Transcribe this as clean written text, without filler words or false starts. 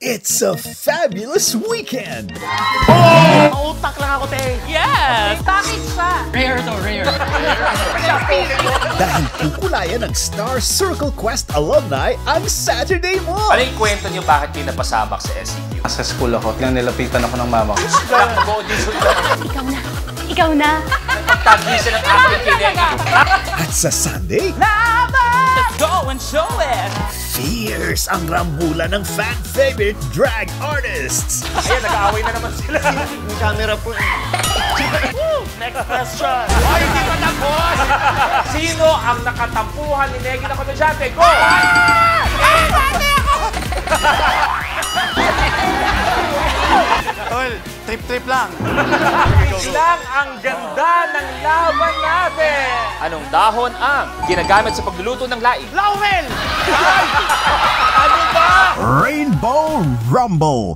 It's a fabulous weekend! Mautak lang ako, te. Yes! Bakit siya? Rare to, rare. Dahil kukulayan ng Star Circle Quest alumni ang Saturday mo! Ano yung kwento niyo bakit kayo napasamak sa SEQ? Sa school ako, nang nilapitan ako ng mama ko. Ikaw na. Ikaw na. Pagtagisa ng aking kinig. At sa Sunday, Let's go and show it! fierce ang rambulan ng fan-favorite drag artists! Ayan, nag-aaway na naman sila. Yung camera po. Next question. Ay, hindi pa tapos! Sino ang nakatampuhan ni Negi na komedyante? Go! Tol, trip-trip lang. Lang ang ganda ng laban natin! Anong dahon ang ginagamit sa pagluluto ng laing? Laurel! Ano ba? Rainbow Rumble!